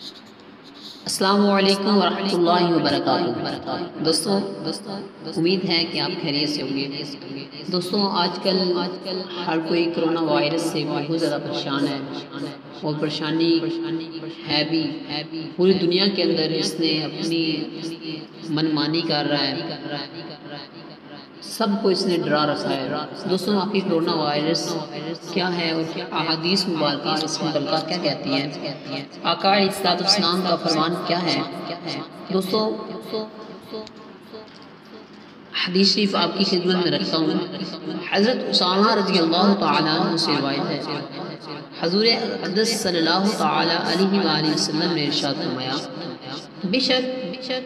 السلام علیکم ورحمۃ اللہ وبرکاتہ۔ دوستوں امید ہے کہ آپ خیریت سے ہوں گے۔ دوستوں آج کل ہر کوئی کرونا وائرس سے بہت زیادہ پریشان ہے، اور پریشانی ہے بھی پوری دنیا کے اندر۔ اس نے اپنی من مانی کر رہا ہے، سب کو اس نے ڈرا رکھا ہے۔ دوستوں آخر کرونا وائرس کیا ہے اور احادیث مبارکہ اس متعلقہ کیا کہتی ہیں؟ آقا علیہ الصلوۃ والسلام کا فرمان کیا ہے؟ دوستوں حدیث شریف آپ کی خدمت میں رکھتا ہوں۔ حضرت اسامہ رضی اللہ تعالیٰ عنہ سے روایت ہے، حضور اقدس صلی اللہ تعالیٰ علیہ وآلہ وسلم نے ارشاد فرمایا، بے شک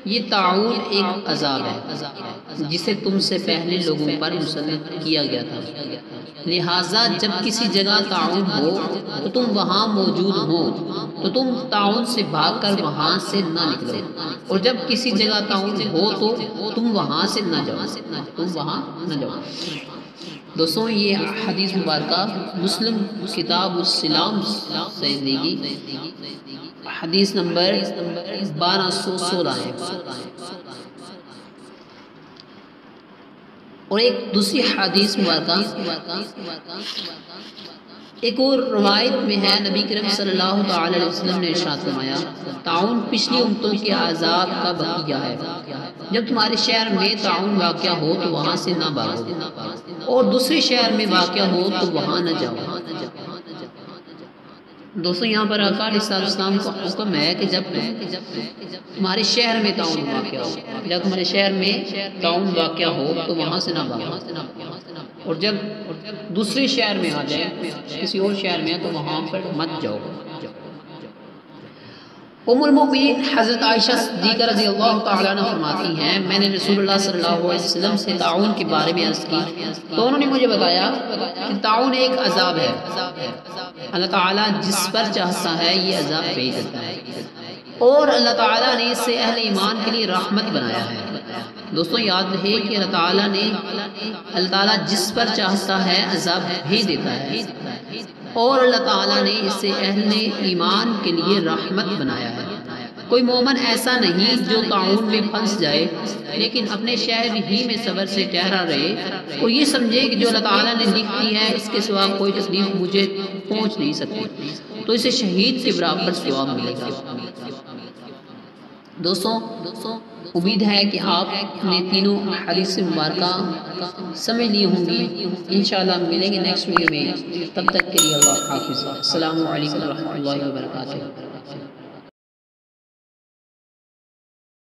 یہ طاعون ایک عذاب ہے جسے تم سے پہلے لوگوں پر مسلط کیا گیا تھا، لہٰذا جب کسی جگہ طاعون ہو تو تم وہاں موجود ہو تو تم طاعون سے بھاگ کر وہاں سے نہ نکلو، اور جب کسی جگہ طاعون ہو تو تم وہاں سے نہ جاؤ۔ دوستوں یہ حدیث مبارکہ مسلم کتاب السلام سے لی گئی، حدیث نمبر 1216 ہے۔ اور ایک دوسری حدیث مبارکہ ایک اور روایت میں ہے، نبی کریم صلی اللہ تعالی علیہ وسلم نے ارشاد فرمایا، طاعون پچھلی امتوں کے عذاب کا بقیہ ہے، جب تمہارے شہر میں طاعون واقع ہو تو وہاں سے نہ بھاگو، اور دوسرے شہر میں واقع ہو تو وہاں نہ جاؤ۔ دوستوں یہاں پر آقا علیہ السلام کا حکم ہے کہ جب تمہارے شہر میں طاعون واقع ہو تو وہاں سے نہ بھاگو، اور جب دوسرے شہر میں آ جائے، کسی اور شہر میں تو وہاں پر مت جاؤ۔ ام المؤمنین حضرت عائشہ صدیقہ رضی اللہ تعالیٰ عنہ فرماتی ہیں، میں نے رسول اللہ صلی اللہ علیہ وسلم سے طاعون کے بارے میں عرض کی تو انہوں نے مجھے بتایا کہ طاعون ایک عذاب ہے، اللہ تعالیٰ جس پر چاہتا ہے یہ عذاب بھیج دیتا ہے، اور اللہ تعالیٰ نے اسے اہل ایمان کے لیے رحمت بنایا ہے۔ دوستوں یاد رہے کہ اللہ تعالیٰ جس پر چاہتا ہے عذاب بھیج دیتا ہے، اور اللہ تعالیٰ نے اسے اہل ایمان کے لیے رحمت بنایا ہے۔ کوئی مومن ایسا نہیں جو طاعون میں پھنس جائے لیکن اپنے شہر ہی میں صبر سے ٹھہرا رہے اور یہ سمجھے کہ جو اللہ تعالیٰ نے لکھ دی ہے اس کے سوا کوئی تکلیف مجھے پہنچ نہیں سکتی، تو اسے شہید کے برابر ثواب ملے گا۔ دوستوں امید ہے کہ آپ نے تینوں حدیث مبارکہ سمجھ لی ہوں گی۔ انشاءاللہ ملیں گے نیکسٹ ویڈیو میں، تب تک کے لیے اللہ حافظ۔ السلام علیکم ورحمۃ اللہ وبرکاتہ۔